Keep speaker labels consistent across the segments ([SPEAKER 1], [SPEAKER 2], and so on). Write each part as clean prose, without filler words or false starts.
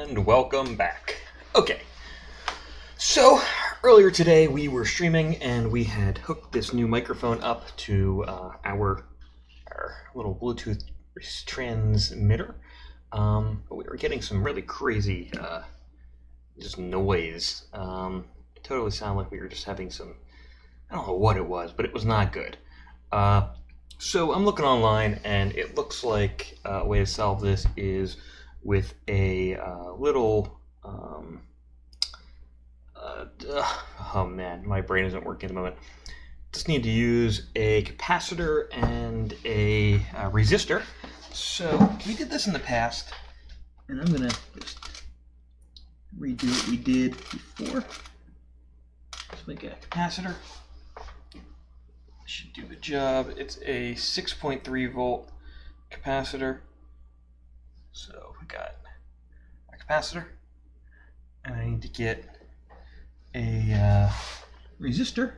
[SPEAKER 1] And welcome back. Okay, so earlier today we were streaming and we had hooked this new microphone up to our little Bluetooth transmitter. But we were getting some really crazy just noise. It totally sounded like we were just having some, I don't know what it was, but it was not good. So I'm looking online and it looks like a way to solve this is with a little oh man, my brain isn't working at the moment. Just need to use a capacitor and a resistor. So we did this in the past, and I'm gonna just redo what we did before. Let's make a capacitor. Should do the job. It's a 6.3 volt capacitor. So we got a capacitor, and I need to get a resistor.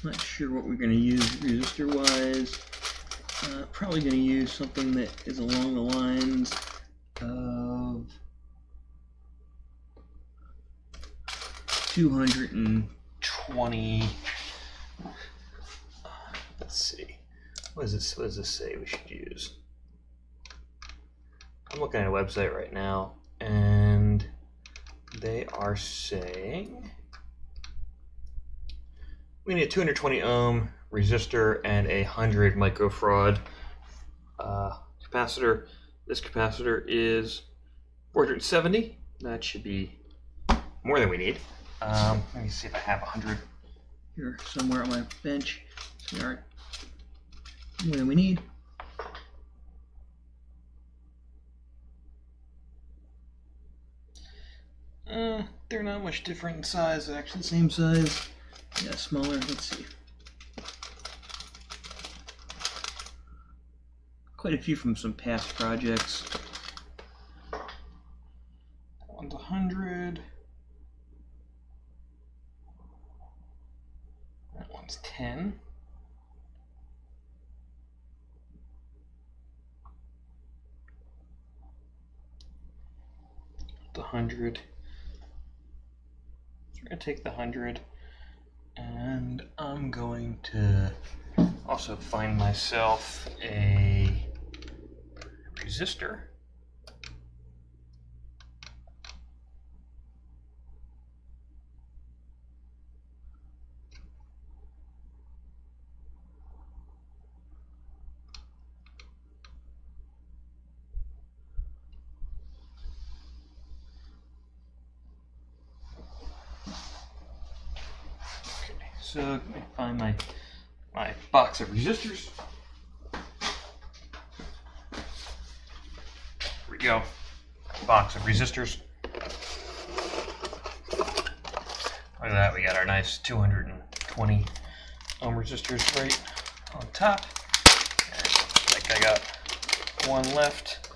[SPEAKER 1] Not sure what we're going to use resistor wise. Probably going to use something that is along the lines of 220. Let's see. What does this say we should use? I'm looking at a website right now, and they are saying we need a 220 ohm resistor and a 100 microfarad capacitor. This capacitor is 470. That should be more than we need. Let me see if I have 100 here somewhere on my bench. So, all right, more than we need. They're not much different in size. They're actually the same size. Yeah, smaller. Let's see. Quite a few from some past projects. That one's 100. That one's 10. The 100. So we're going to take the 100, and I'm going to also find myself a resistor. So let me find my box of resistors. Here we go. Box of resistors. Look at that, we got our nice 220 ohm resistors right on top. I think I got one left.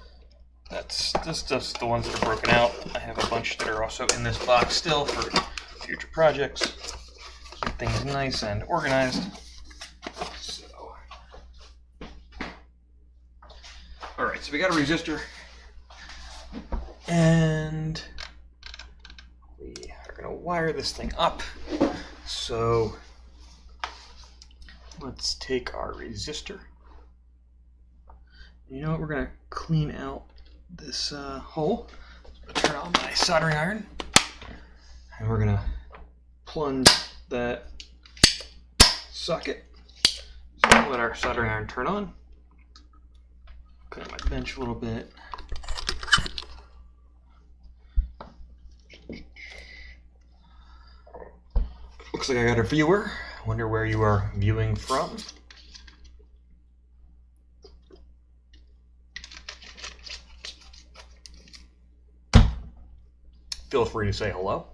[SPEAKER 1] That's just the ones that are broken out. I have a bunch that are also in this box still for future projects. Keep things nice and organized. So, alright, so we got a resistor, and we are going to wire this thing up. So, let's take our resistor. You know what, we're going to clean out this hole. So turn on my soldering iron, and we're going to plunge that socket. So let our soldering iron turn on. Clean up my bench a little bit. Looks like I got a viewer. Wonder where you are viewing from. Feel free to say hello.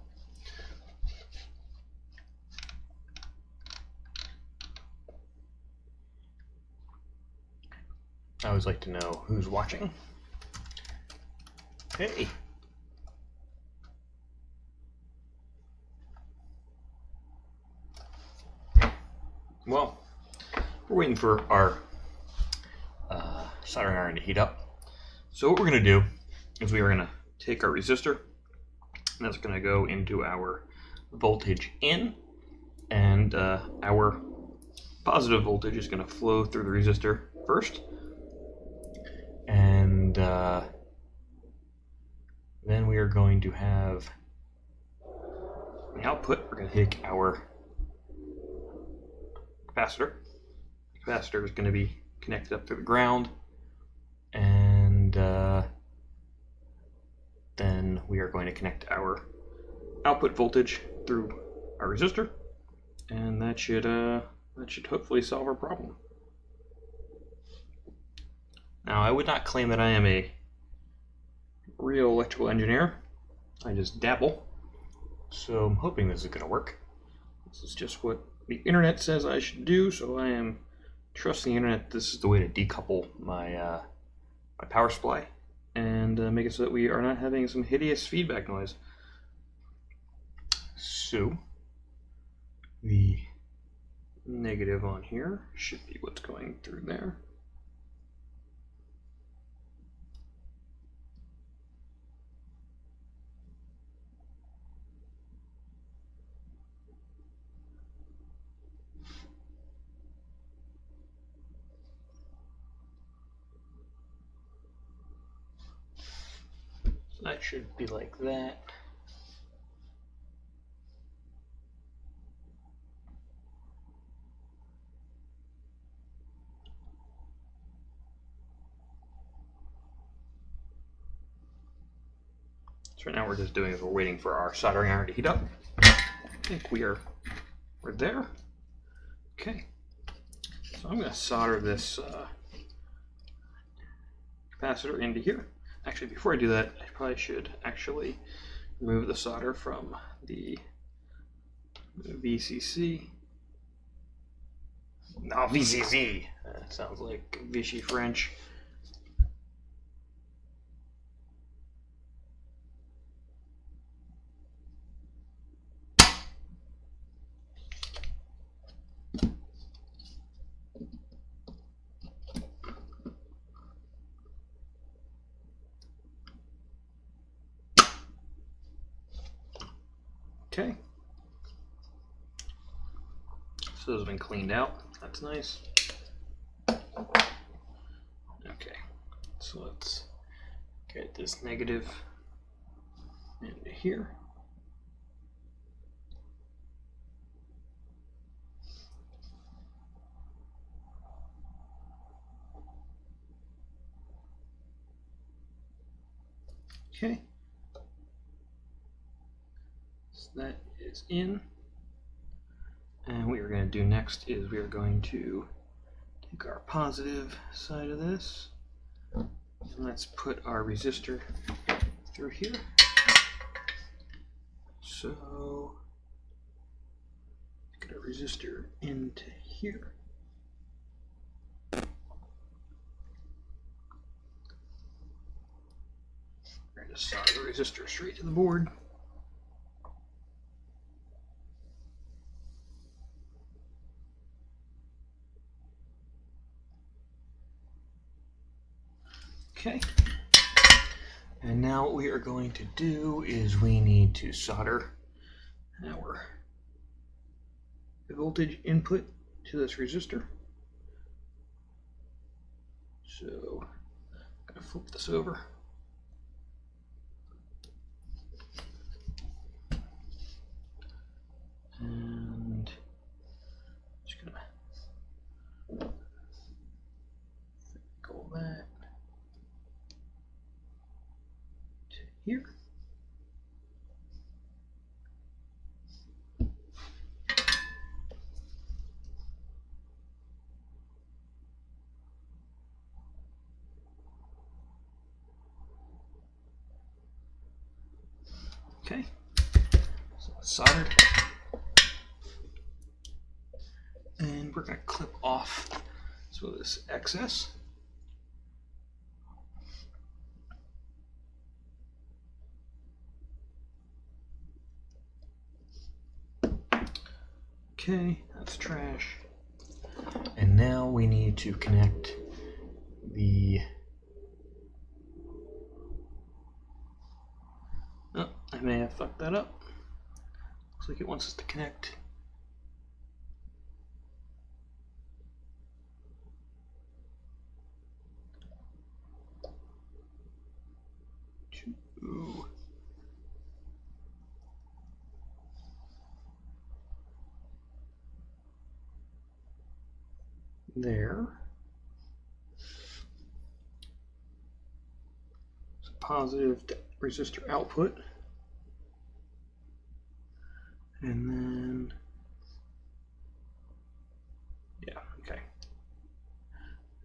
[SPEAKER 1] I always like to know who's watching. Hey. Well, we're waiting for our soldering iron to heat up. So what we're going to do is we are going to take our resistor, and that's going to go into our voltage in, and our positive voltage is going to flow through the resistor first, and then we are going to have the output. We're going to take our capacitor. The capacitor is going to be connected up through the ground, and then we are going to connect our output voltage through our resistor, and that should hopefully solve our problem. Now, I would not claim that I am a real electrical engineer. I just dabble, so I'm hoping this is going to work. This is just what the internet says I should do, so I am trusting the internet. This is the way to decouple my my power supply and make it so that we are not having some hideous feedback noise. So the negative on here should be what's going through there. So that should be like that. So right now we're just doing is we're waiting for our soldering iron to heat up. I think we're there. Okay. So I'm going to solder this capacitor into here. Actually, before I do that, I probably should actually remove the solder from the VCC. No, VCC. Sounds like Vichy French. Okay. So those have been cleaned out. That's nice. Okay. So let's get this negative into here. Okay. So that is in. And what we're going to do next is we are going to take our positive side of this, and let's put our resistor through here. So get our resistor into here. We're going to solder the resistor straight to the board. Okay, and now what we are going to do is we need to solder our voltage input to this resistor. So I'm going to flip this over. And just going to go that here. Okay, so it's soldered. And we're going to clip off some of this excess. Okay, that's trash. And now we need to connect the... Oh, I may have fucked that up. Looks like it wants us to connect. To there. It's a positive resistor output. And then, yeah, okay.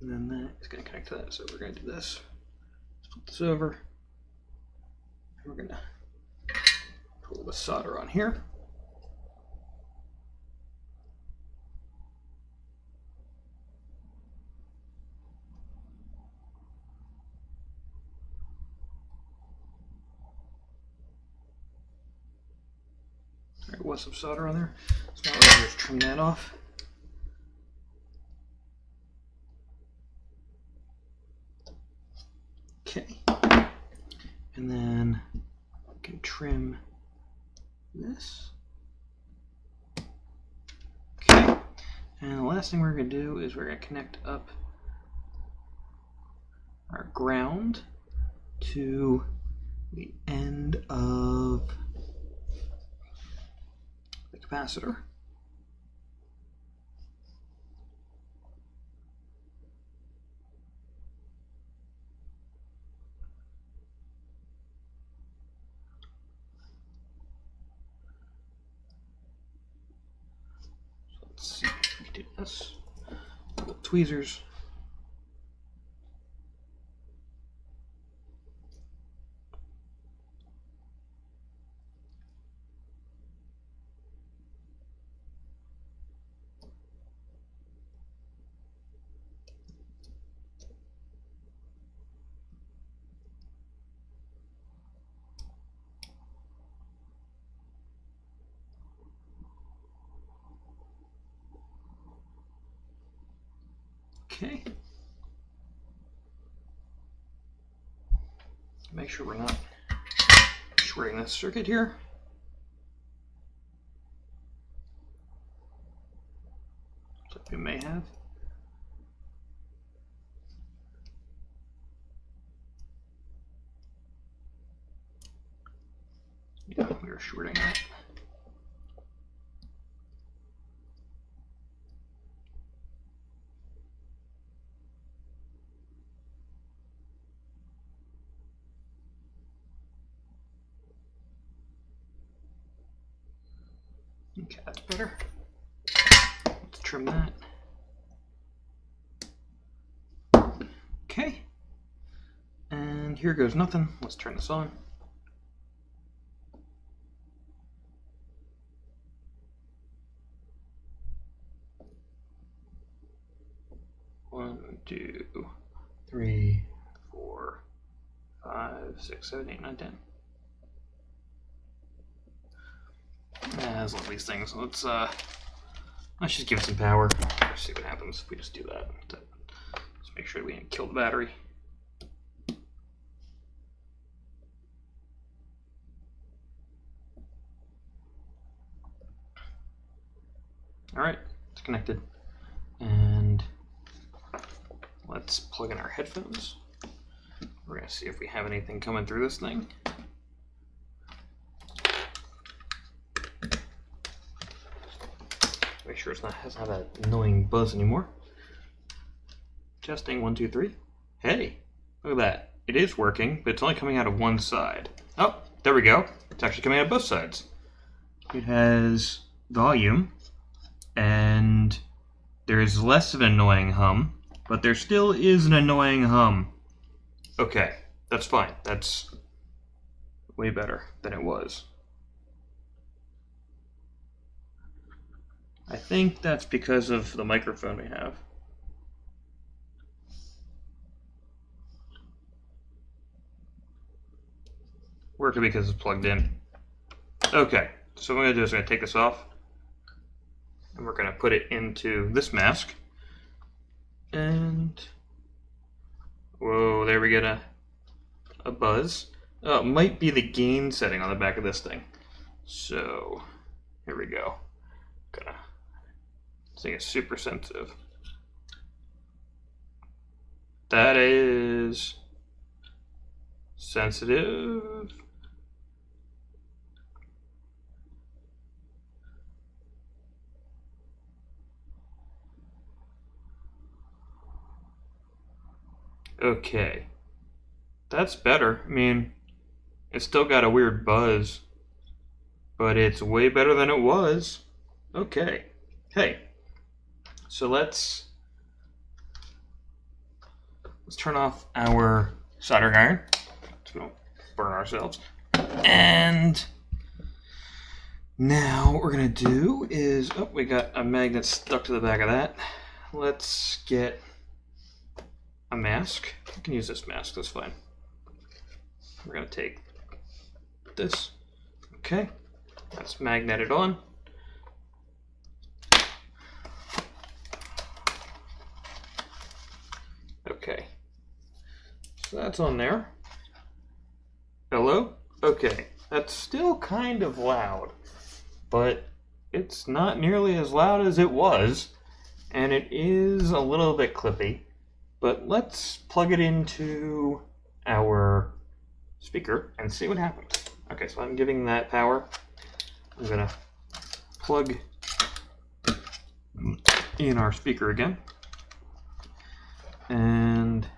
[SPEAKER 1] And then that is going to connect to that. So we're going to do this. Let's flip this over. And we're going to put a little bit of solder on here. There was some solder on there. So now we're going to just trim that off. Okay. And then we can trim this. Okay. And the last thing we're going to do is we're going to connect up our ground to the end of the capacitor. So let's see if we do this. Little tweezers. Okay. Make sure we're not shorting this circuit here. Looks like we may have. Yeah, we were shorting that. Okay, that's better. Let's trim that. Okay. And here goes nothing. Let's turn this on. One, 2, 3, 4, 5, 6, 7, 8, 9, 10. There's all these things. Let's just give it some power. Let's see what happens if we just do that. Let's make sure we didn't kill the battery. All right, it's connected. And let's plug in our headphones. We're gonna see if we have anything coming through this thing. Make sure it's not doesn't have that annoying buzz anymore. Testing 1, 2, 3. Hey, look at that. It is working, but it's only coming out of one side. Oh, there we go. It's actually coming out of both sides. It has volume, and there's less of an annoying hum, but there still is an annoying hum. Okay, that's fine. That's way better than it was. I think that's because of the microphone we have. Or it could be because it's plugged in. Okay, so what I'm going to do is I'm going to take this off. And we're going to put it into this mask. And Whoa, there we get a buzz. Oh, it might be the gain setting on the back of this thing. So, here we go. This thing is super sensitive. That is sensitive. Okay. That's better. I mean, it's still got a weird buzz, but it's way better than it was. Okay. Hey. So let's turn off our soldering iron so we don't burn ourselves. And now what we're gonna do is, oh, we got a magnet stuck to the back of that. Let's get a mask. You can use this mask, that's fine. We're gonna take this. Okay, that's magneted on. Okay, so that's on there. Hello? Okay, that's still kind of loud, but it's not nearly as loud as it was, and it is a little bit clippy. But let's plug it into our speaker and see what happens. Okay, so I'm giving that power. I'm gonna plug in our speaker again. And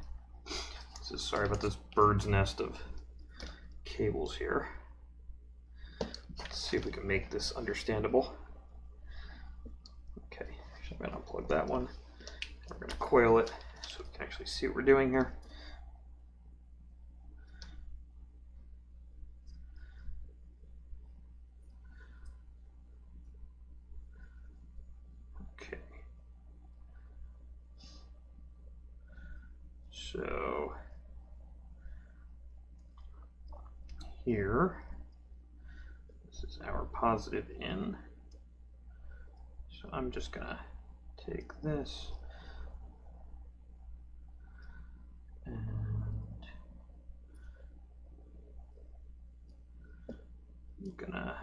[SPEAKER 1] sorry about this bird's nest of cables here. Let's see if we can make this understandable. Okay, so I'm gonna unplug that one. We're gonna coil it so we can actually see what we're doing here. Okay. So here, this is our positive in. So I'm just gonna take this and I'm gonna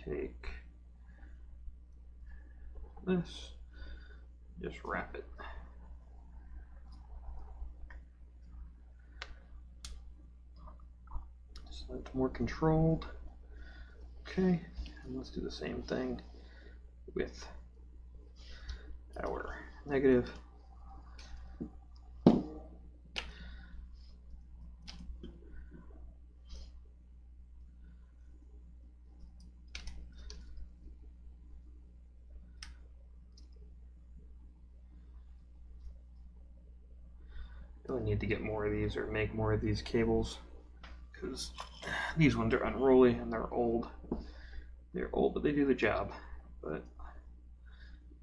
[SPEAKER 1] take this, just wrap it. So that's more controlled. Okay, and let's do the same thing with our negative. Really need to get more of these or make more of these cables because these ones are unruly and they're old. They're old, but they do the job. But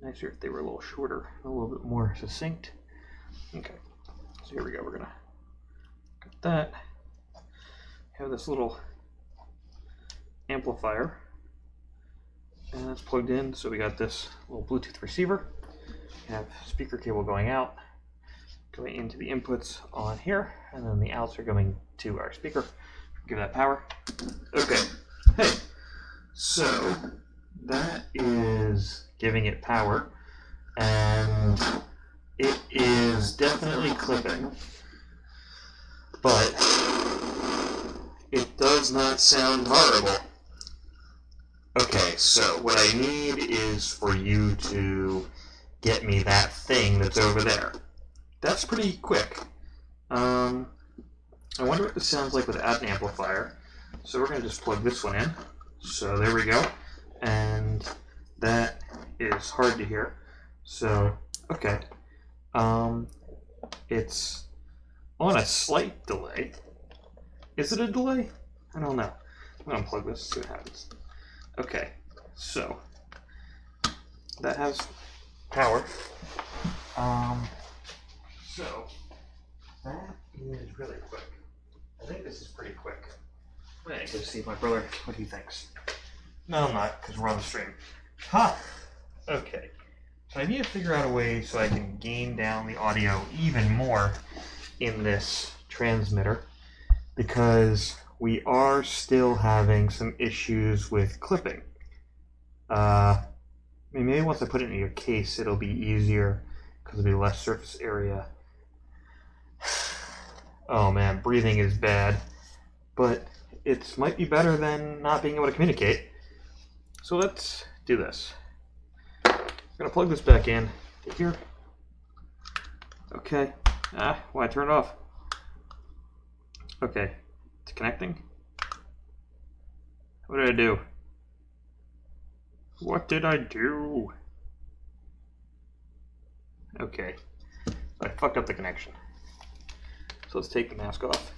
[SPEAKER 1] nicer if they were a little shorter, a little bit more succinct. Okay, so here we go. We're gonna got that. Have this little amplifier, and that's plugged in. So we got this little Bluetooth receiver. We have speaker cable going out, going into the inputs on here, and then the outs are going to our speaker. Give that power. Okay. Hey. So that is giving it power, and it is definitely clipping, but it does not sound horrible. Okay, so what I need is for you to get me that thing that's over there. That's pretty quick. I wonder what this sounds like without an amplifier. So we're going to just plug this one in. So there we go. And that is hard to hear. So, okay. It's on a slight delay. Is it a delay? I don't know. I'm going to unplug this, see what happens. Okay, so that has power. So that is really quick. I think this is pretty quick. I'm gonna go see my brother what he thinks. No, I'm not, because we're on the stream. Ha! Okay. So I need to figure out a way so I can gain down the audio even more in this transmitter, because we are still having some issues with clipping. Maybe once I put it in your case, it'll be easier because there'll be less surface area. Oh man, breathing is bad, but it might be better than not being able to communicate. So let's do this. I'm gonna plug this back in here. Okay. Why turn it off? Okay, it's connecting. What did I do? What did I do? Okay, I fucked up the connection. So let's take the mask off.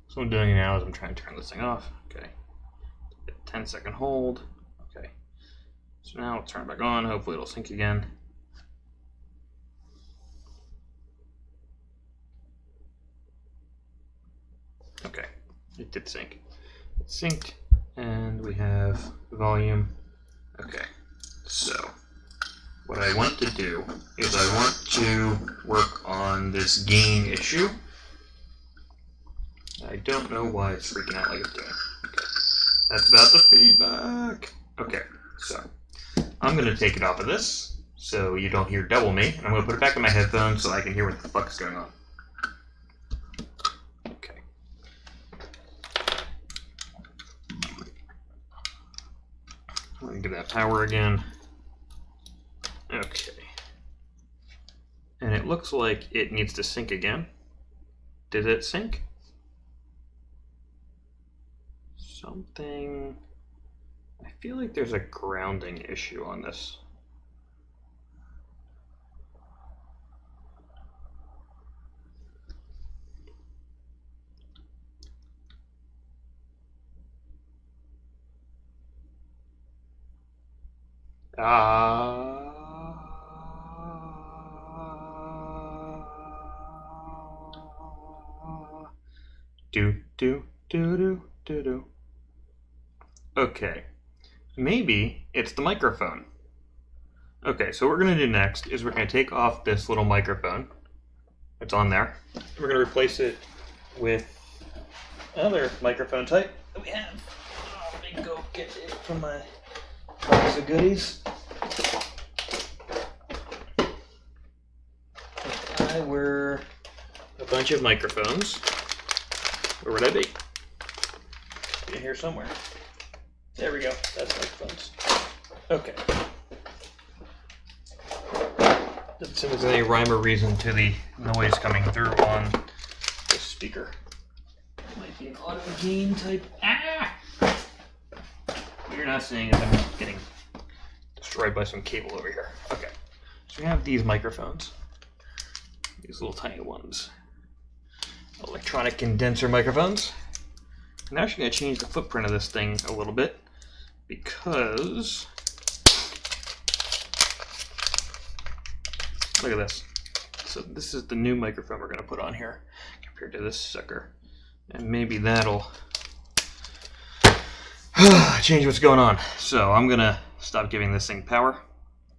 [SPEAKER 1] So what I'm doing now is I'm trying to turn this thing off. Okay. 10-second hold. Okay. So now I'll turn it back on. Hopefully it'll sync again. Okay. It did sync. It's synced, and we have volume. Okay. So what I want to do is I want to work on this gain issue. I don't know why it's freaking out like it's doing. Okay. That's about the feedback. Okay, so I'm going to take it off of this so you don't hear double me, and I'm going to put it back in my headphones so I can hear what the fuck is going on. Okay. I'm going to give that power again. Okay. And it looks like it needs to sync again. Did it sync? Something. I feel like there's a grounding issue on this. Do. Okay. Maybe it's the microphone. Okay, so what we're going to do next is we're going to take off this little microphone. It's on there. We're going to replace it with another microphone type that we have. Oh, let me go get it from my box of goodies. If I were a bunch of microphones, where would I be? In here somewhere. There we go. That's microphones. Okay. Doesn't seem there's any rhyme or reason to the noise coming through on this speaker. Might be an auto gain type. What you're not seeing is I'm getting destroyed by some cable over here. Okay. So we have these microphones. These little tiny ones. Electronic condenser microphones. I'm actually going to change the footprint of this thing a little bit because look at this. So this is the new microphone we're going to put on here compared to this sucker. And maybe that'll change what's going on. So I'm going to stop giving this thing power.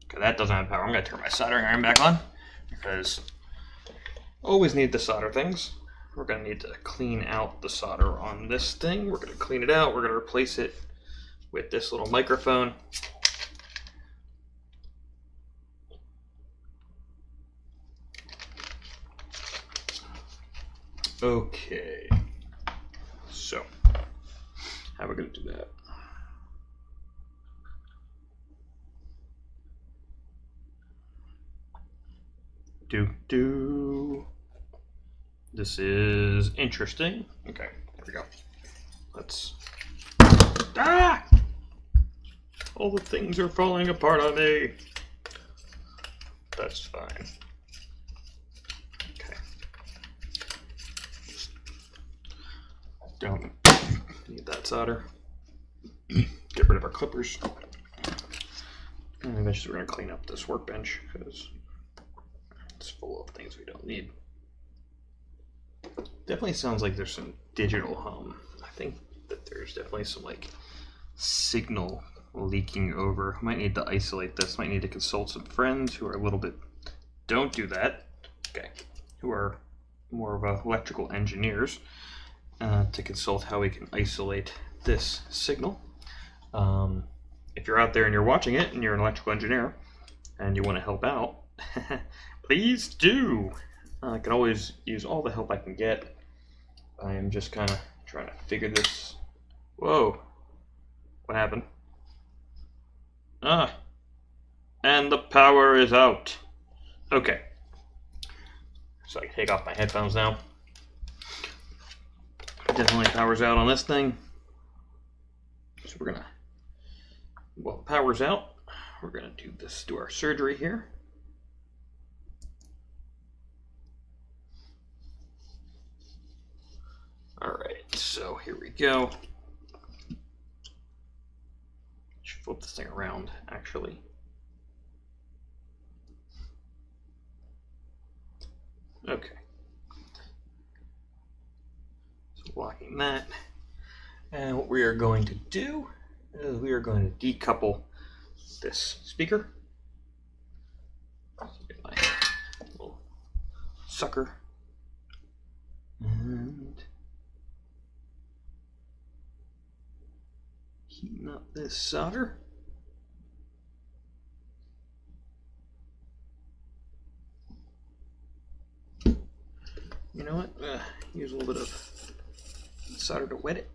[SPEAKER 1] Okay, that doesn't have power. I'm going to turn my soldering iron back on because always need to solder things. We're going to need to clean out the solder on this thing. We're going to clean it out. We're going to replace it with this little microphone. Okay. So, how are we going to do that? Do. This is interesting. Okay, there we go. Let's... Ah! All the things are falling apart on me. That's fine. Okay. Don't need that solder. Get rid of our clippers. And eventually we're going to clean up this workbench because it's full of things we don't need. Definitely sounds like there's some digital hum. I think that there's definitely some like signal leaking over. Might need to isolate this. Might need to consult some friends who are a little bit... Don't do that. Okay. Who are more of electrical engineers to consult how we can isolate this signal. If you're out there and you're watching it and you're an electrical engineer and you want to help out, please do. I can always use all the help I can get. I am just kind of trying to figure this. Whoa. What happened? Ah. And the power is out. Okay. So I can take off my headphones now. Definitely power's out on this thing. So we're gonna, while the power's out, we're gonna do our surgery here. Alright, so here we go. Should flip this thing around, actually. Okay. So blocking that. And what we are going to do is we are going to decouple this speaker. Get my little sucker. And heating up this solder. You know what? Use a little bit of solder to wet it.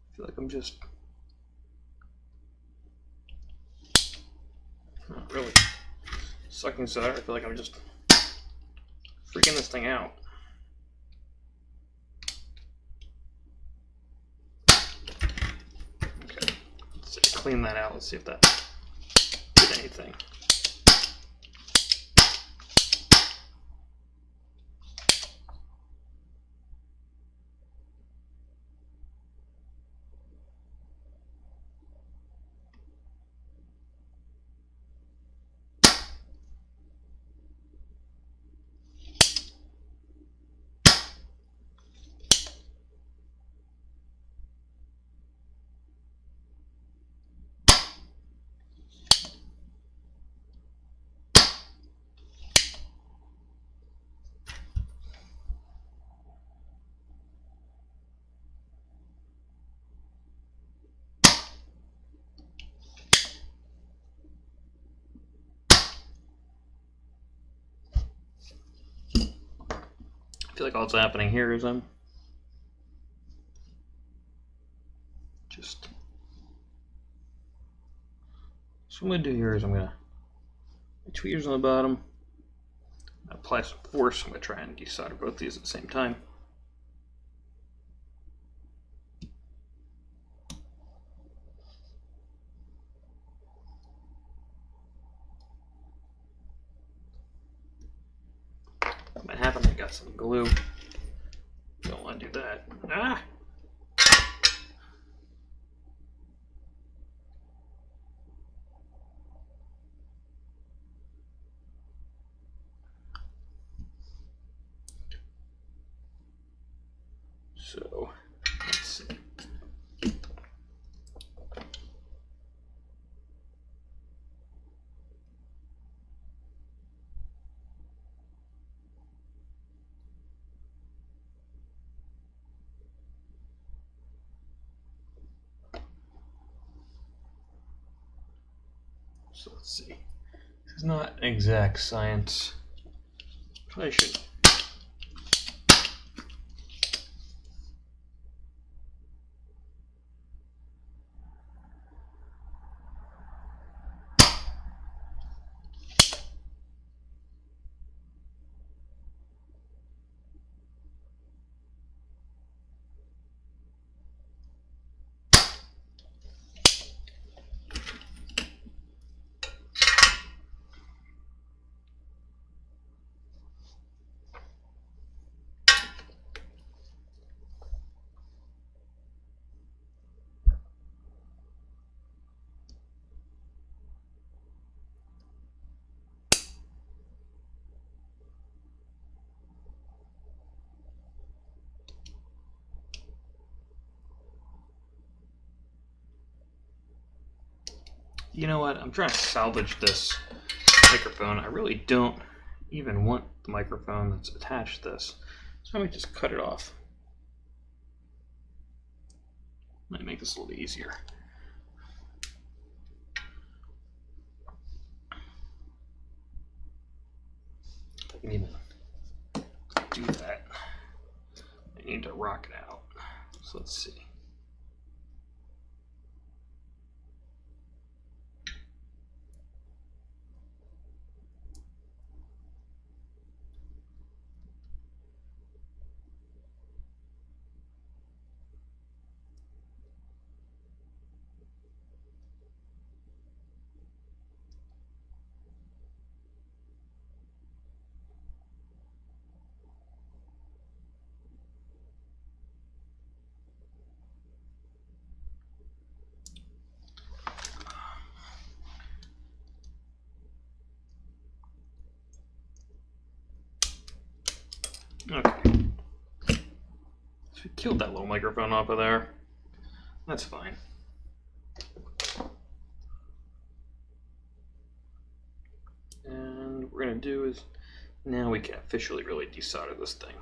[SPEAKER 1] I feel like I'm just not really sucking solder. I feel like I'm just freaking this thing out. Okay, let's clean that out. Let's see if that did anything. I feel like all that's happening here is I'm just... So what I'm going to do here is I'm going to put tweezers on the bottom, apply some force. I'm going to try and desolder both these at the same time. What might happen, I got some glue. Don't want to do that. Ah! So, let's see. So let's see. This is not an exact science. I should. You know what? I'm trying to salvage this microphone. I really don't even want the microphone that's attached to this. So let me just cut it off. Might make this a little easier. If I can even do that, I need to rock it out. So let's see. Okay. So we killed that little microphone off of there. That's fine. And what we're going to do is now we can officially really desolder this thing.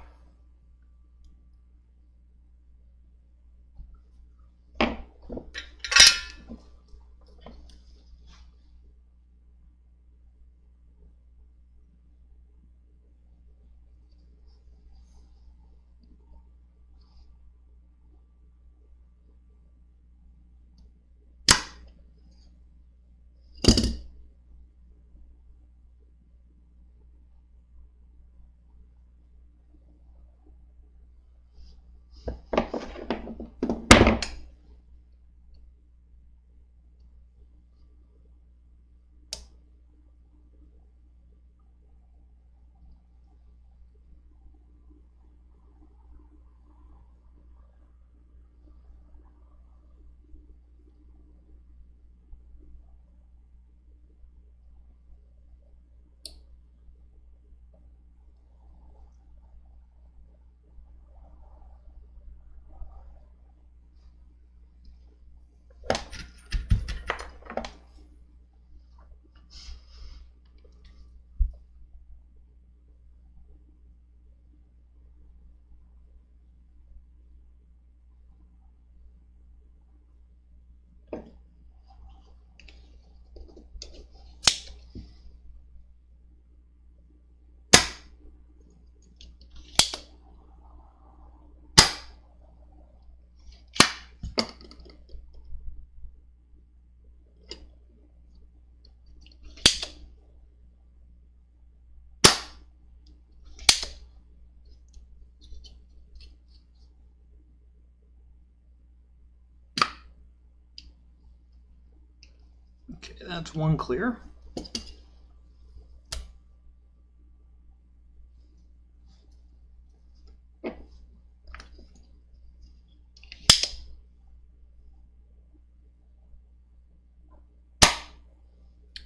[SPEAKER 1] Okay, that's one clear.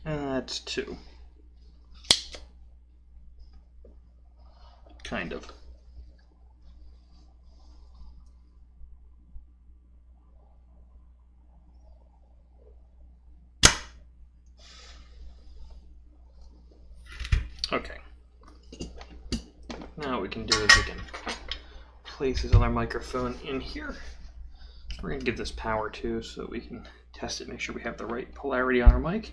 [SPEAKER 1] And that's two. Kind of. Okay. Now what we can do is we can place this other microphone in here. We're going to give this power too so we can test it, make sure we have the right polarity on our mic.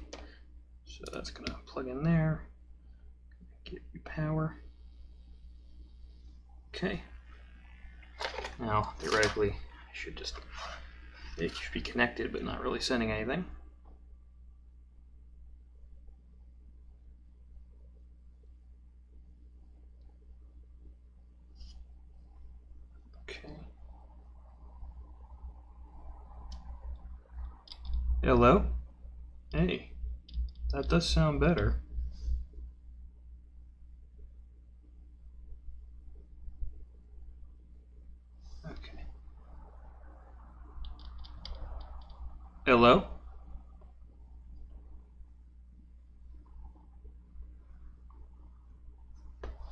[SPEAKER 1] So that's going to plug in there, give you power. Okay. Now, theoretically, it should be connected, but not really sending anything. Okay. Hello? Hey, that does sound better. Okay. Hello?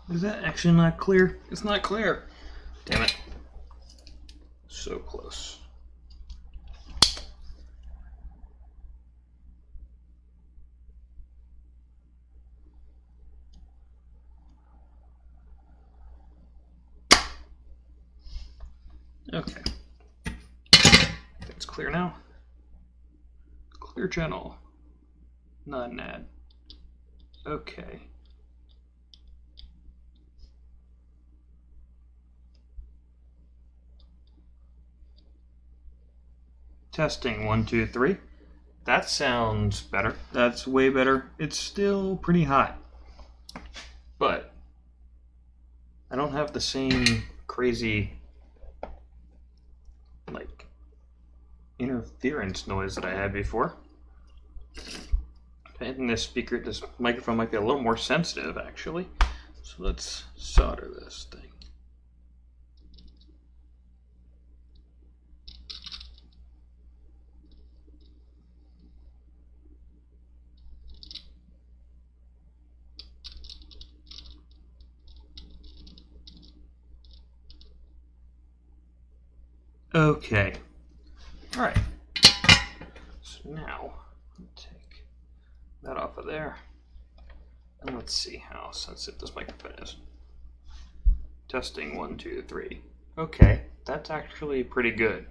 [SPEAKER 1] Is that actually not clear? It's not clear. Damn it. So close. Okay. It's clear now. Clear channel. Not an ad. Okay. Testing 1, 2, 3. That sounds better. That's way better. It's still pretty hot. But I don't have the same crazy like interference noise that I had before. I think this microphone might be a little more sensitive actually. So let's solder this thing. Okay. Alright. So now, take that off of there. And let's see how sensitive this microphone is. Testing 1, 2, 3. Okay, that's actually pretty good.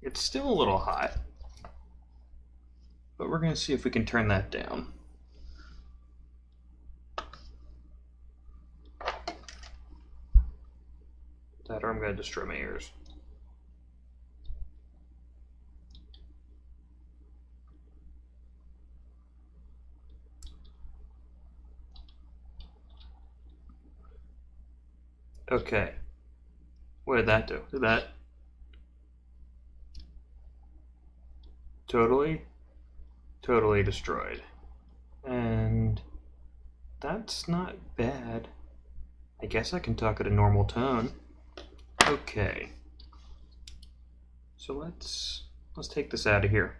[SPEAKER 1] It's still a little hot, but we're going to see if we can turn that down. That or I'm going to destroy my ears. Okay. What did that do? Did that totally destroyed? And that's not bad. I guess I can talk at a normal tone. Okay. So let's take this out of here.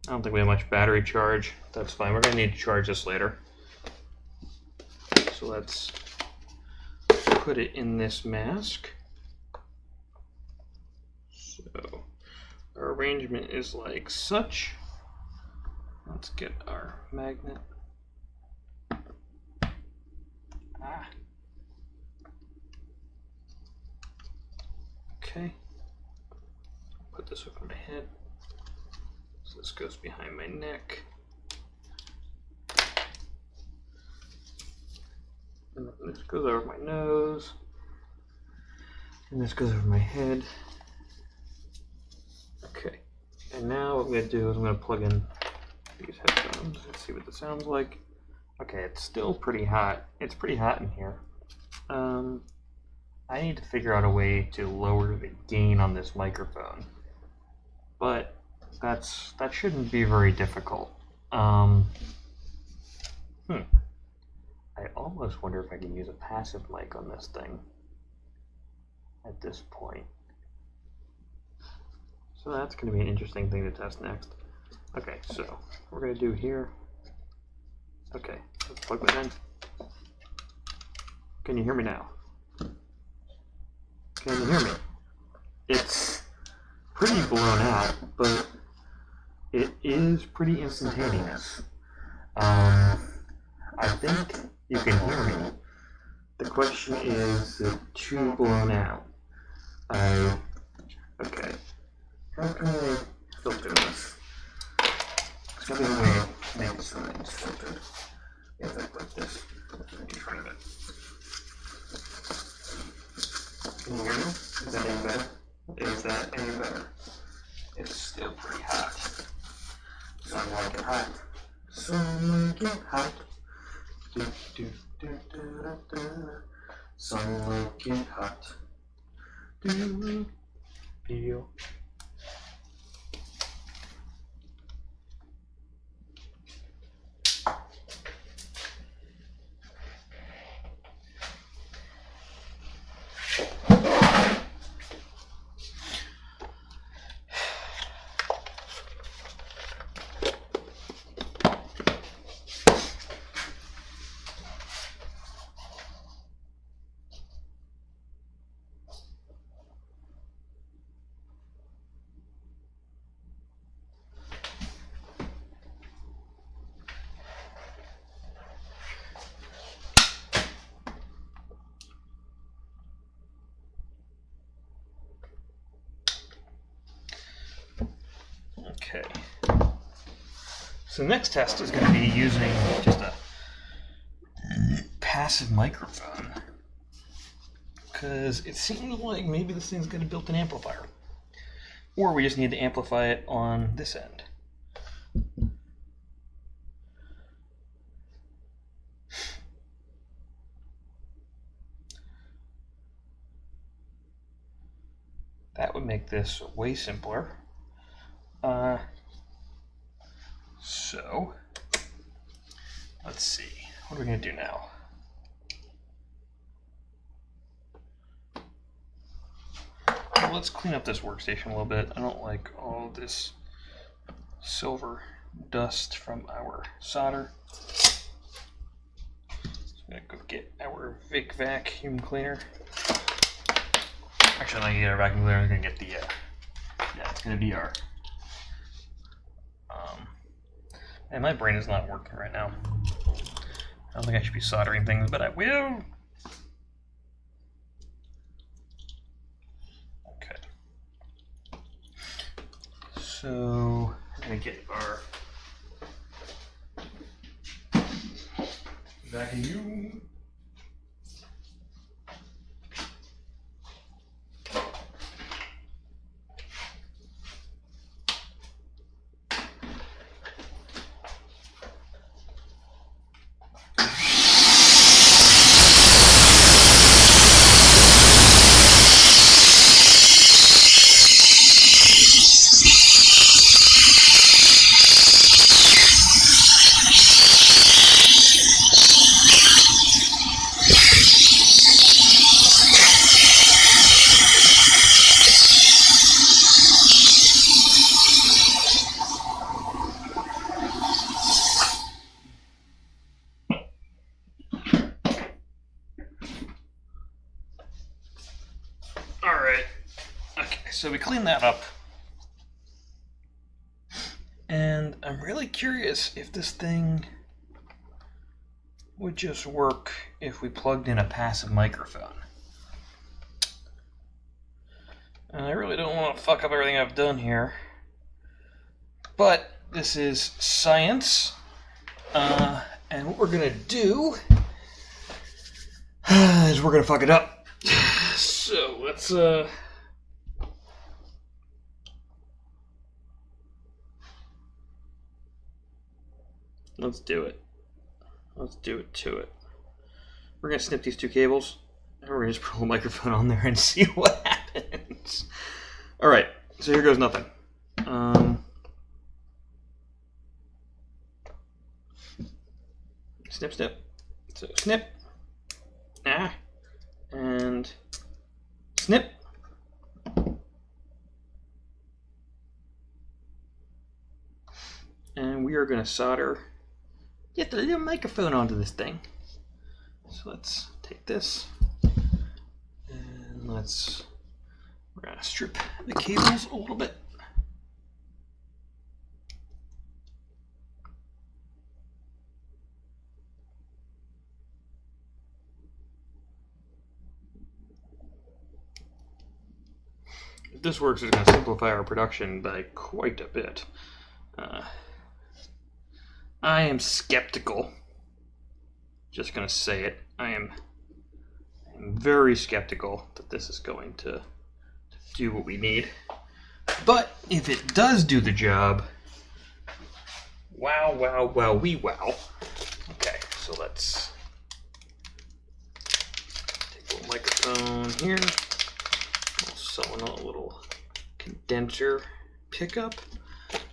[SPEAKER 1] I don't think we have much battery charge. That's fine. We're going to need to charge this later. So let's put it in this mask. So our arrangement is like such. Let's get our magnet. Okay. Put this over my head. So this goes behind my neck. And then this goes over my nose. And this goes over my head. Okay. And now what I'm going to do is I'm going to plug in these headphones and see what this sounds like. Okay, it's still pretty hot. It's pretty hot in here. I need to figure out a way to lower the gain on this microphone. But that shouldn't be very difficult. I almost wonder if I can use a passive mic on this thing at this point. So that's going to be an interesting thing to test next. Okay, so what we're going to do here. Okay, let's plug that in. Can you hear me now? Can you hear me? It's pretty blown out, but it is pretty instantaneous. I think you can hear me. The question is it too blown out? Okay. How can I filter this? It's gonna be a way make it so that it's filtered. If I put this in front of it. Can you hear me? Is that any better? Is that any better? It's still pretty hot. Some like it hot. Some like it hot. Do, do, do, do, do, do. Some like it hot. Do, feel. Okay. So the next test is going to be using just a passive microphone, because it seems like maybe this thing's got a built-in amplifier, or we just need to amplify it on this end. That would make this way simpler. So, let's see. What are we going to do now? Well, let's clean up this workstation a little bit. I don't like all this silver dust from our solder. So I'm going to go get our Vic vacuum cleaner. Actually, I'm not going to get our vacuum cleaner. I'm going to get the, yeah, it's going to be our, and my brain is not working right now. I don't think I should be soldering things, but I will. Okay. So, I'm going to get our vacuum. Alright, okay, so we cleaned that up. And I'm really curious if this thing would just work if we plugged in a passive microphone. And I really don't want to fuck up everything I've done here. But this is science. And what we're going to do is we're going to fuck it up. So let's do it. Let's do it to it. We're gonna snip these two cables, and we're gonna just put a microphone on there and see what happens. All right, so here goes nothing. Snip, snip. So snip. And snip. And we are going to solder, get the little microphone onto this thing. So let's take this and we're going to strip the cables a little bit. If this works, it's going to simplify our production by quite a bit. I am skeptical. Just gonna say it. I am very skeptical that this is going to do what we need. But if it does do the job, wow, wow, wow, wee wow. Okay, so let's take a little microphone here. We'll sew in a little condenser pickup.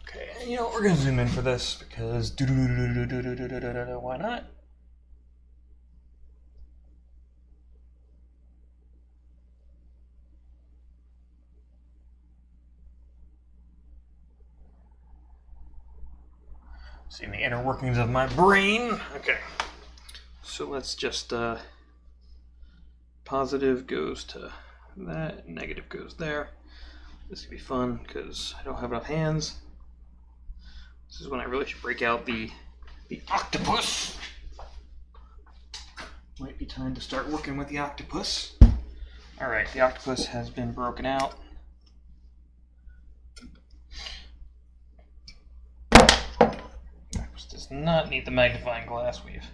[SPEAKER 1] Okay, you know what, we're gonna zoom in for this because why not? Seeing the inner workings of my brain. Okay, so let's just positive goes to that, negative goes there. This could be fun because I don't have enough hands. This is when I really should break out the octopus. Might be time to start working with the octopus. All right, the octopus has been broken out. Octopus does not need the magnifying glass. We've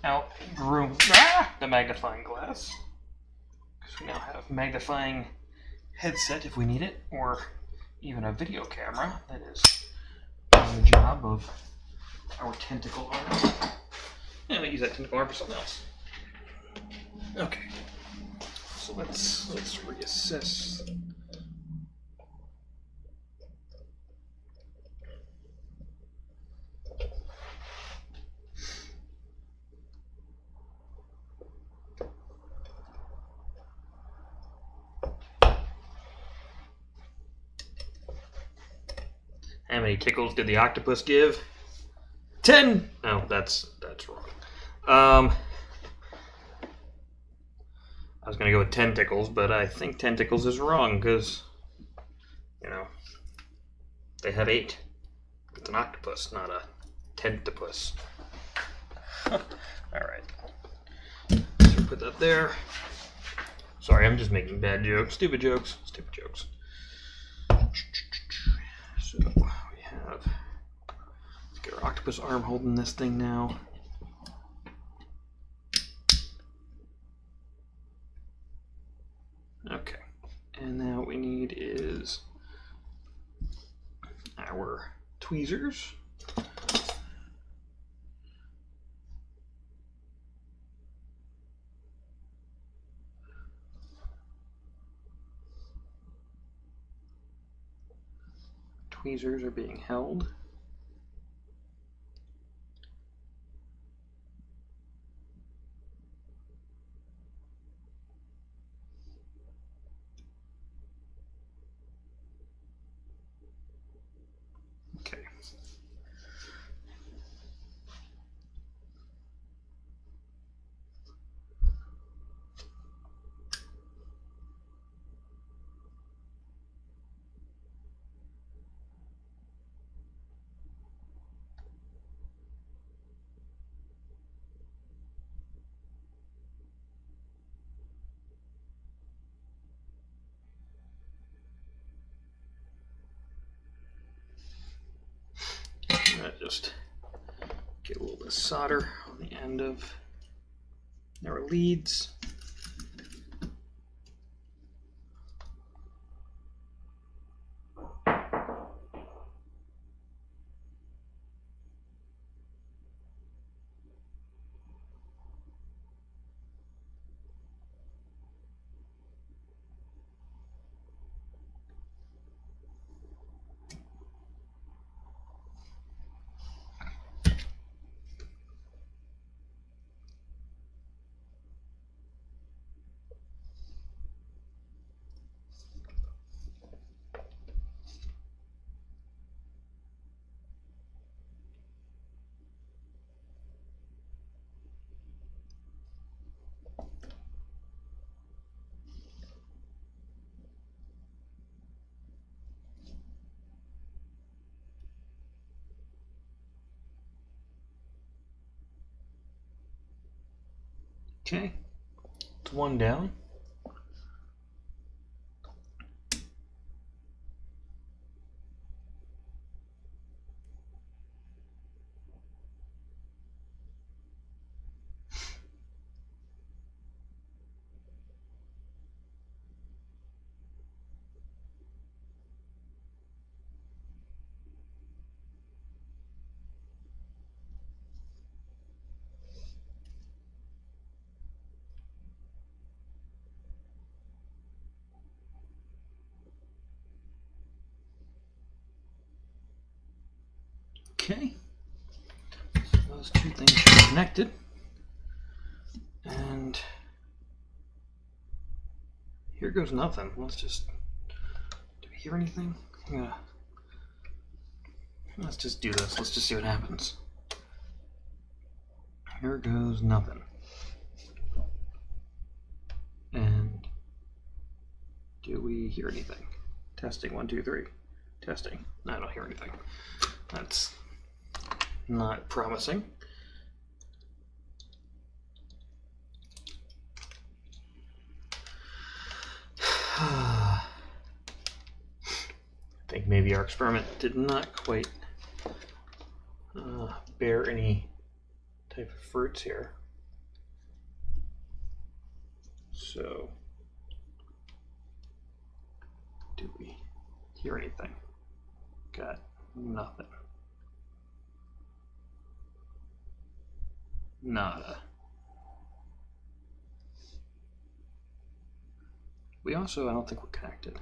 [SPEAKER 1] outgrown the magnifying glass because we now have magnifying headset if we need it, or even a video camera that is doing the job of our tentacle arm. Yeah, we use that tentacle arm for something else. Okay, so let's reassess. How many tickles did the octopus give? 10. Oh, that's wrong. I was gonna go with 10 tickles, but I think 10 tickles is wrong because, you know, they have 8. It's an octopus, not a tentipus. All right. So put that there. Sorry, I'm just making bad jokes, stupid jokes. So we have, let's get our octopus arm holding this thing now. Okay, and now what we need is our tweezers. Tweezers are being held. Okay. Just get a little bit of solder on the end of our leads. Okay, it's one down. Okay. So those two things are connected. And here goes nothing. Let's just... Do we hear anything? Yeah. Let's just do this. Let's just see what happens. Here goes nothing. And do we hear anything? Testing, 1, 2, 3. Testing. No, I don't hear anything. That's not promising. I think maybe our experiment did not quite bear any type of fruits here. So, do we hear anything? Got nothing. Nada. We also, I don't think we're connected.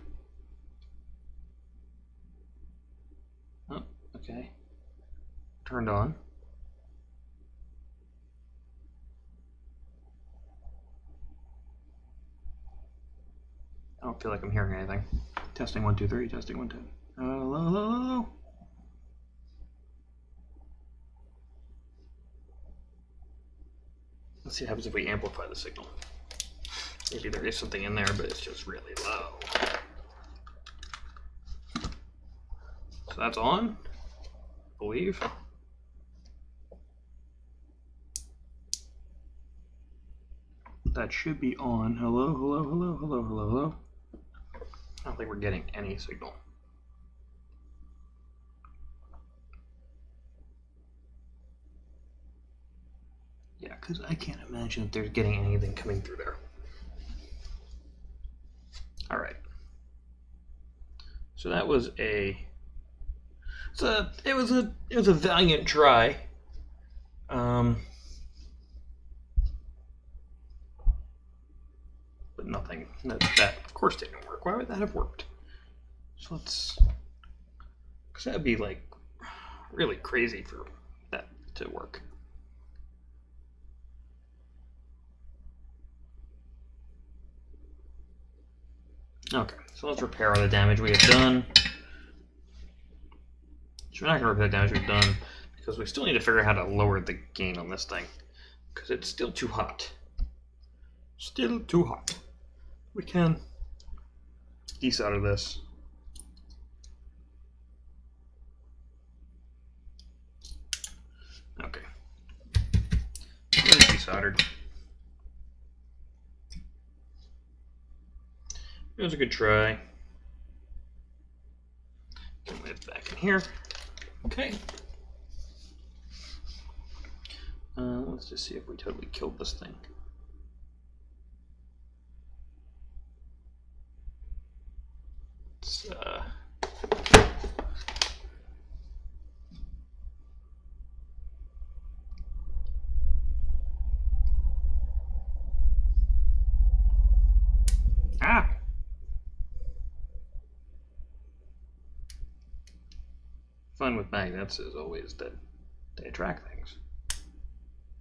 [SPEAKER 1] Oh, okay. Turned on. I don't feel like I'm hearing anything. Testing, 1, 2, 3. Testing, 1, 2. Hello, hello, hello. Let's see what happens if we amplify the signal. Maybe there is something in there, but it's just really low. So that's on, I believe. That should be on. Hello, hello, hello, hello, hello, hello. I don't think we're getting any signal. Yeah, because I can't imagine if there's getting anything coming through there. All right. So that was it was a valiant try. But nothing. That of course didn't work. Why would that have worked? So because that'd be like really crazy for that to work. Okay, so let's repair all the damage we have done. So we're not going to repair the damage we've done because we still need to figure out how to lower the gain on this thing because it's still too hot. Still too hot. We can desolder this. Okay. Really desoldered. It was a good try. Get it back in here. Okay. Let's just see if we totally killed this thing. It's, Fun with magnets is always that they attract things.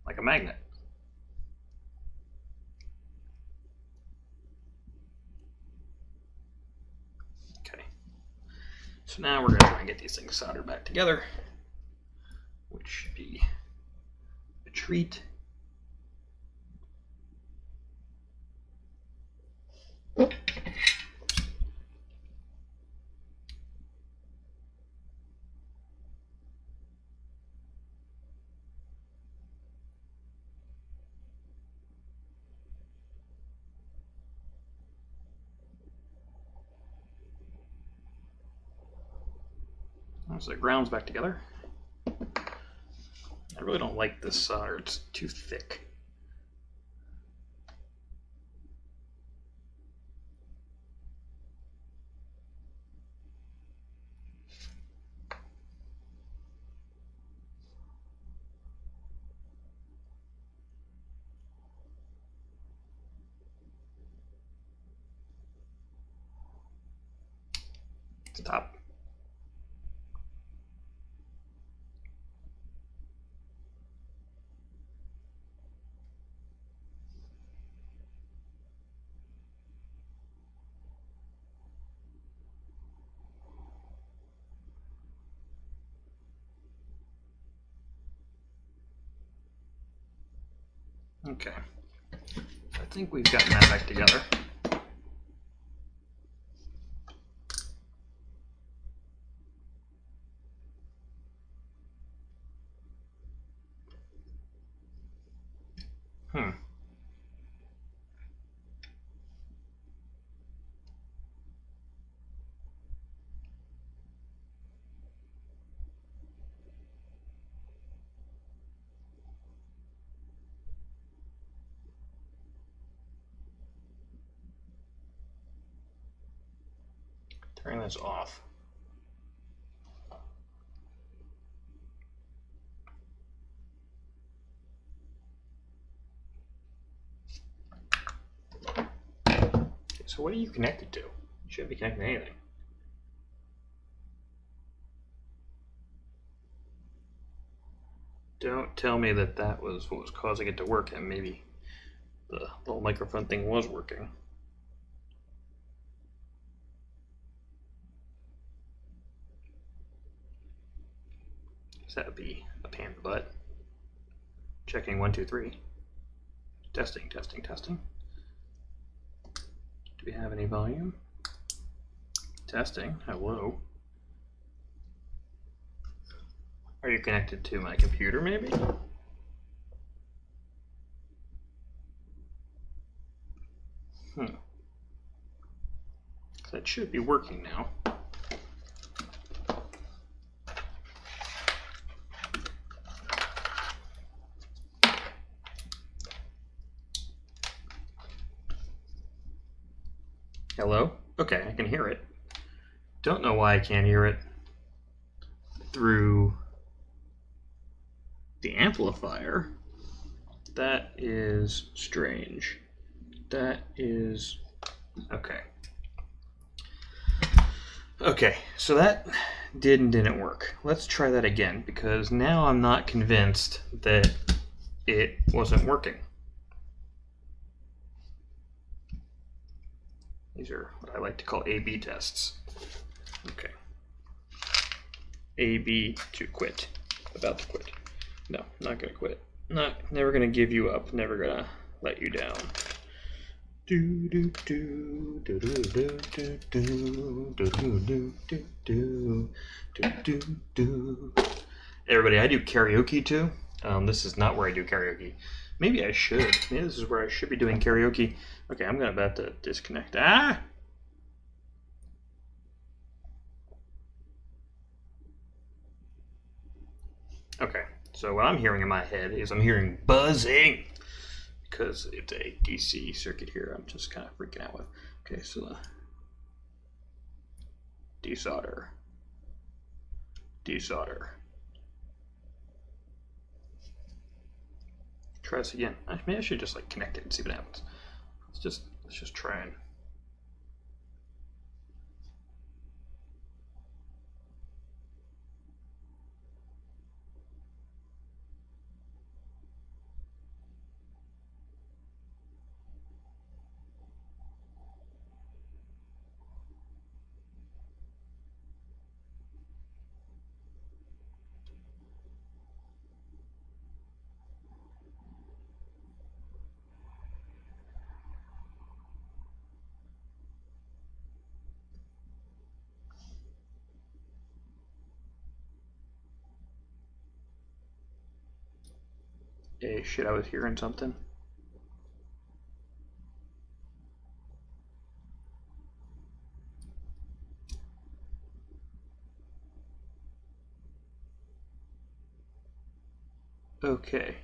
[SPEAKER 1] Like a magnet. Okay. So now we're going to try and get these things soldered back together, which should be a treat. So it grounds back together. I really don't like this solder, it's too thick. Stop. Okay. I think we've gotten that back together. Turn this off. So what are you connected to? You shouldn't be connected to anything. Don't tell me that that was what was causing it to work, and maybe the little microphone thing was working. So that would be a pain in the butt. Checking 1, 2, 3. Testing, testing, testing. Do we have any volume? Testing. Hello. Are you connected to my computer, maybe? That should be working now. Hello? Okay, I can hear it. Don't know why I can't hear it through the amplifier. That is strange. That is... okay. Okay, so that didn't work. Let's try that again, because now I'm not convinced that it wasn't working. These are what I like to call A/B tests. Okay. A/B to quit. About to quit. No, not gonna quit. Never gonna give you up. Never gonna let you down. Do do do do do do do do do do do do do. Everybody, I do karaoke too. This is not where I do karaoke. Maybe I should. Maybe this is where I should be doing karaoke. Okay, I'm about to disconnect. Okay, so what I'm hearing in my head is I'm hearing buzzing because it's a DC circuit here. I'm just kind of freaking out with. Okay, so desolder. Try this again. Maybe I should just like connect it and see what happens. Let's just try and. Hey, shit, I was hearing something. Okay.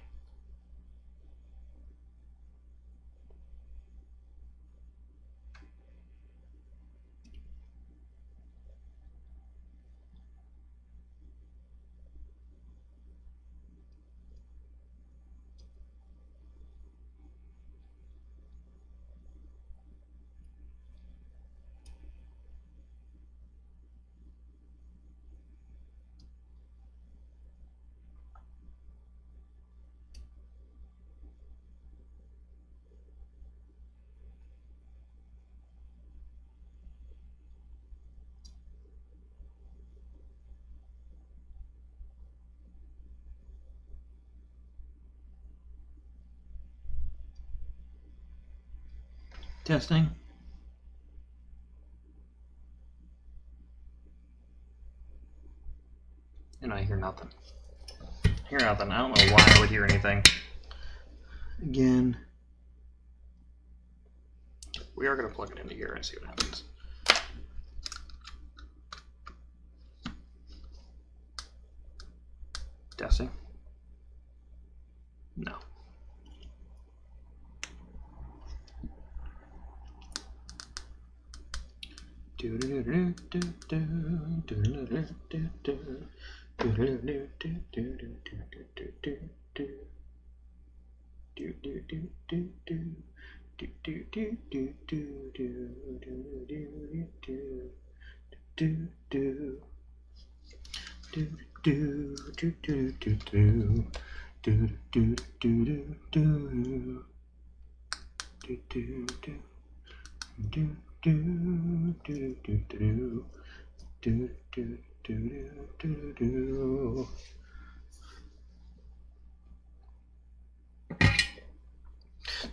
[SPEAKER 1] Testing. And I hear nothing. I don't know why I would hear anything. Again. We are going to plug it into here and see what happens. Testing. No.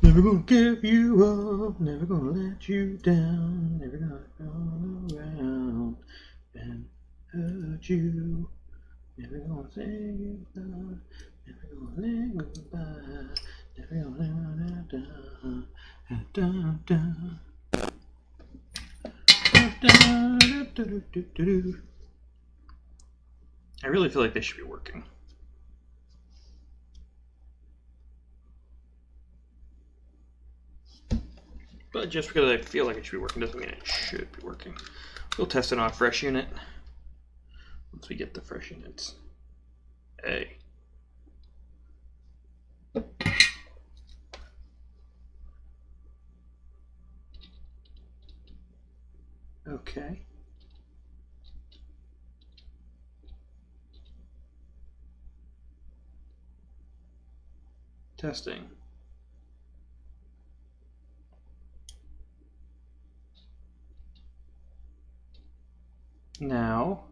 [SPEAKER 1] Never gonna give you up, never gonna let you down, never gonna run around and hurt you, never gonna say goodbye, never gonna let goodbye, never gonna let down, down, down. I really feel like they should be working. But just because I feel like it should be working doesn't mean it should be working. We'll test it on a fresh unit once we get the fresh units. A. Okay. Testing. Now.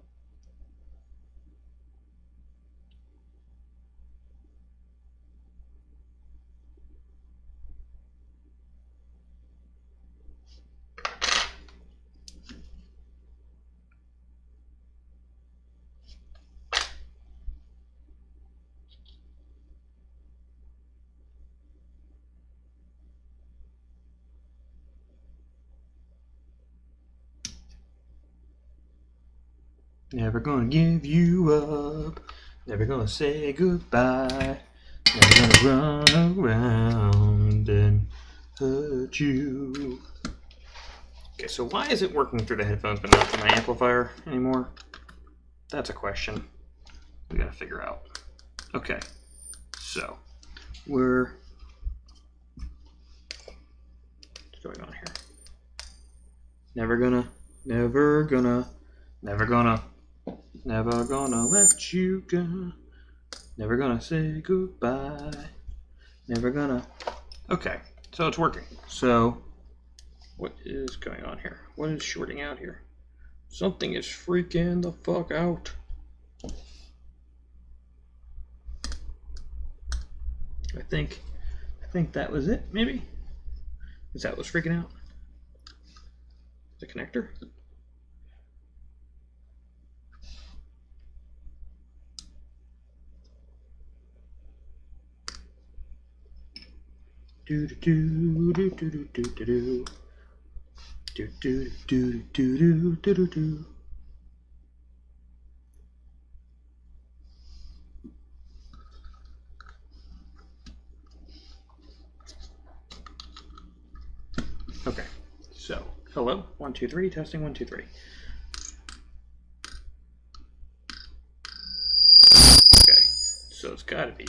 [SPEAKER 1] Never gonna give you up, never gonna say goodbye, never gonna run around and hurt you. Okay, so why is it working through the headphones but not through my amplifier anymore? That's a question we gotta figure out. Okay, so what's going on here? Never gonna let you go. Never gonna say goodbye. Never gonna. Okay, so it's working. So, what is going on here? What is shorting out here? Something is freaking the fuck out. I think that was it, maybe? Is that what's freaking out? The connector? Do do do do do do do do do do do do do do do. Okay, so hello, 1 2 3, testing 1 2 3. Okay, so it's got to be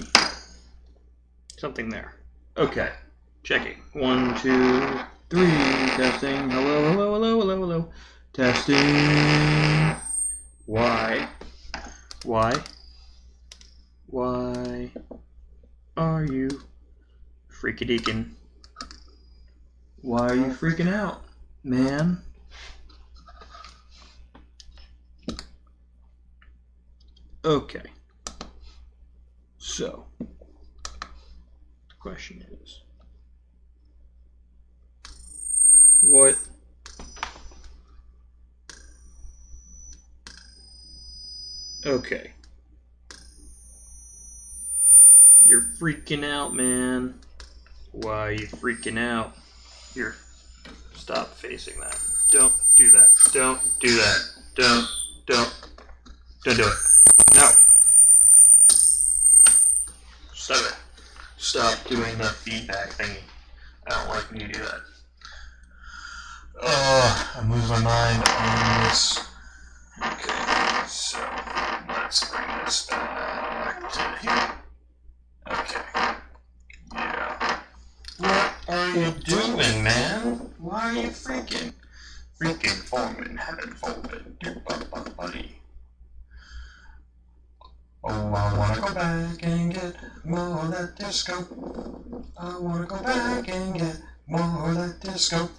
[SPEAKER 1] something there. Okay, checking 1 2 3, testing. Hello, hello, hello, hello, hello, testing. Why are you freaky-deakin'? Why are you freaking out, man? Okay. So, the question is, What? Okay. You're freaking out, man. Why are you freaking out? Here. Stop facing that. Don't do that. Don't do that. Don't do it. No. Stop it. Stop doing the feedback thingy. I don't like when you do that. Oh, I moved my mind on this. Okay, so let's bring this back to here. Okay. Yeah. What are you doing, man? Why are you freaking foaming, head foaming, buddy? Oh, I wanna go back and get more of that disco. I wanna go back and get more of that disco.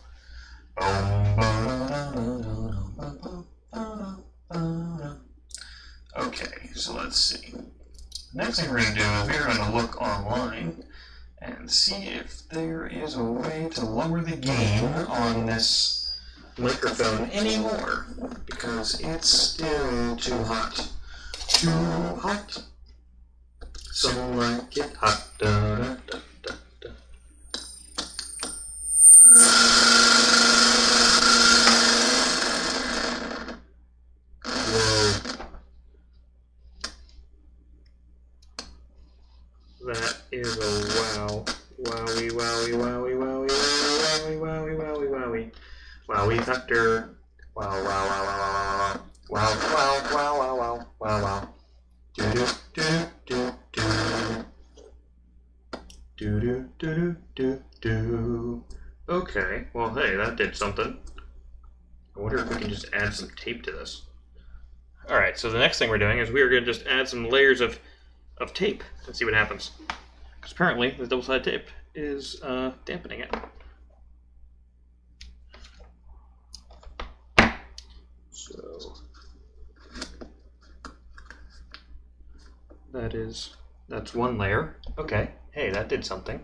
[SPEAKER 1] Okay, so let's see. Next thing we're going to do is we're going to look online and see if there is a way to lower the gain on this microphone anymore, because it's still too hot. Too hot. Some like it hot. Da, da, da, da, da. Whoa. That is a wow. Wowie, wowie, wowie, wowie, wowie, wowie, wowie, wowie. Wowie factor. Wow, wow, wow, wow, wow, wow, wow, wow, wow, wow, wow, wow. Do do do do do. Do do do do do. Okay, well, hey, that did something. I wonder if we can just add some tape to this. Alright, so the next thing we're doing is we're going to just add some layers of tape and see what happens. Because apparently the double-sided tape is dampening it. So that's one layer. Okay, hey, that did something.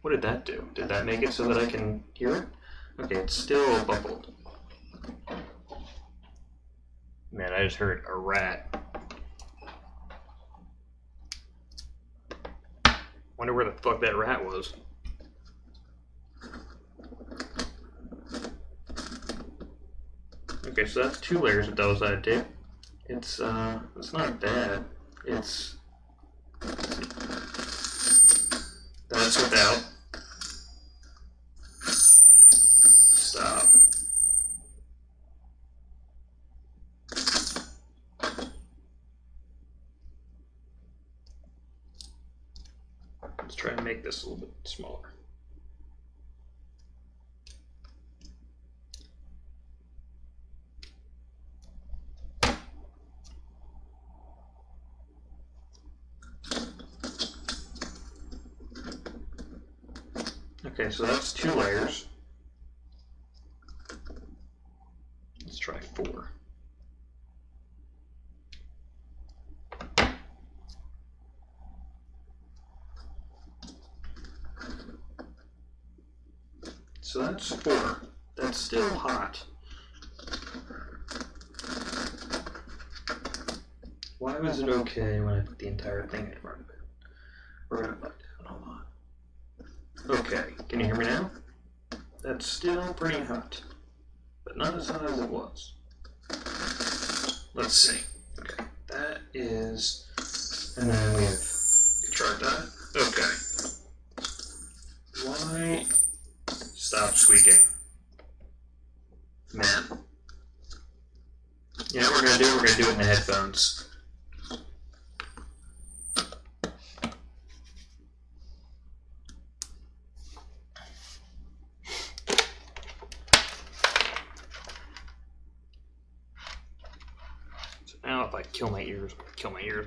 [SPEAKER 1] What did that do? Did that make it so that I can hear it? Okay, it's still muffled. Man, I just heard a rat. Wonder where the fuck that rat was. Okay, so that's 2 layers of double-sided tape. It's not bad. That's without. Stop. Let's try and make this a little bit smaller. Okay, so that's 2 layers. Let's try 4. So that's 4. That's still hot. Why was it okay when I put the entire thing in front of it? We're gonna find out. Hold on. Okay, can you hear me now? That's still pretty hot, but not as hot as it was. Let's see. Okay, that is, and then we have chart that. Okay. Why? Stop squeaking. Man. You know what we're gonna do? We're gonna do it in the headphones. Now if I kill my ears,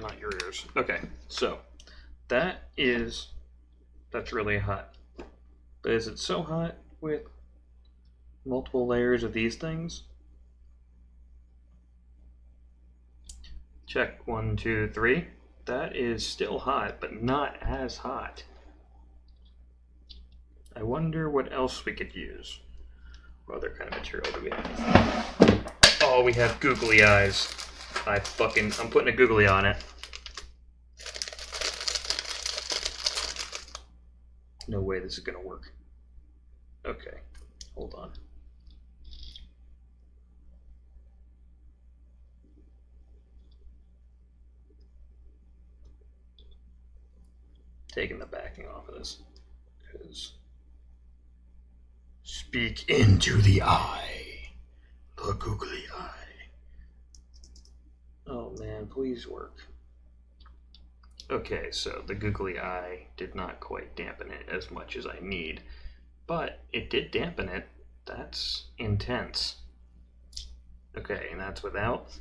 [SPEAKER 1] not your ears. Okay, so that's really hot. But is it so hot with multiple layers of these things? Check 1, 2, 3. That is still hot, but not as hot. I wonder what else we could use. What other kind of material do we have? Oh, we have googly eyes. I'm putting a googly on it. No way this is gonna work. Okay, hold on. Taking the backing off of this, because speak into the eye, the googly eye. Oh man, please work. Okay, so the googly eye did not quite dampen it as much as I need, but it did dampen it. That's intense. Okay, and that's without.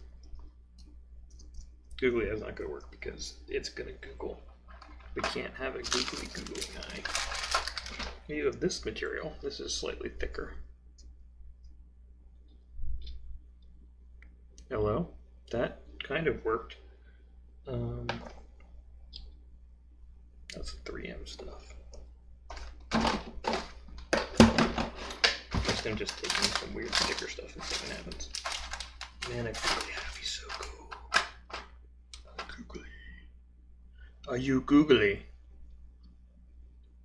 [SPEAKER 1] Googly eye's not going to work because it's going to Google. We can't have a googly eye. You have this material. This is slightly thicker. Hello? That kind of worked. That's the 3M stuff. Next, I'm just taking some weird sticker stuff and seeing what happens. Man, a googly eye would be so cool. Googly. Are you googly?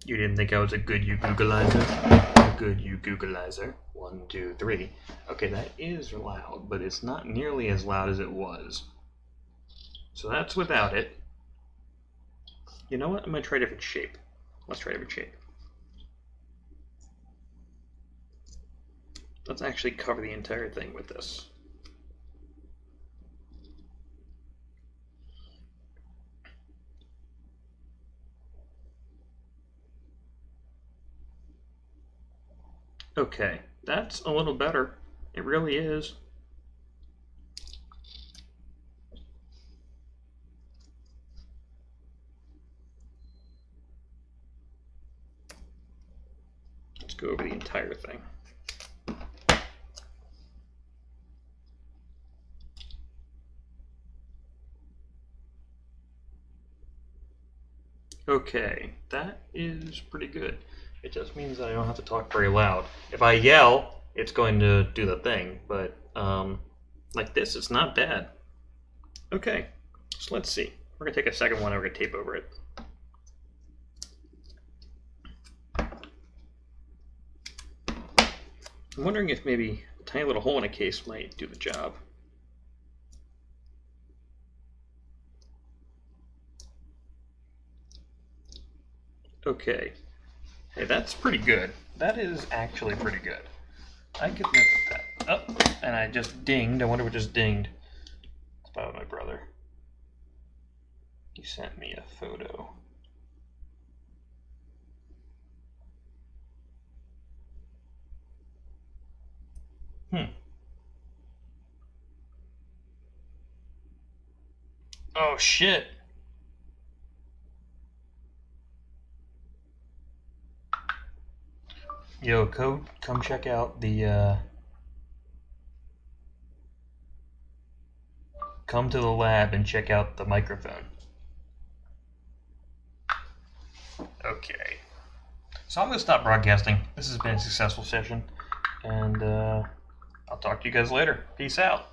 [SPEAKER 1] You didn't think I was a good you Googleizer? A good you Googleizer. 1, 2, 3. Okay, that is loud, but it's not nearly as loud as it was. So that's without it. You know what? I'm going to try a different shape. Let's try a different shape. Let's actually cover the entire thing with this. Okay, that's a little better. It really is. Let's go over the entire thing. Okay, that is pretty good. It just means that I don't have to talk very loud. If I yell, it's going to do the thing, but like this, it's not bad. Okay, so let's see. We're going to take a second one and we're going to tape over it. I'm wondering if maybe a tiny little hole in a case might do the job. Okay. Hey, that's pretty good. That is actually pretty good. I could live with that. Oh, and I just dinged. I wonder what just dinged. It's about my brother. He sent me a photo. Oh, shit. Yo, Code, come check out the, come to the lab and check out the microphone. Okay. So I'm going to stop broadcasting. This has been a successful session, and I'll talk to you guys later. Peace out.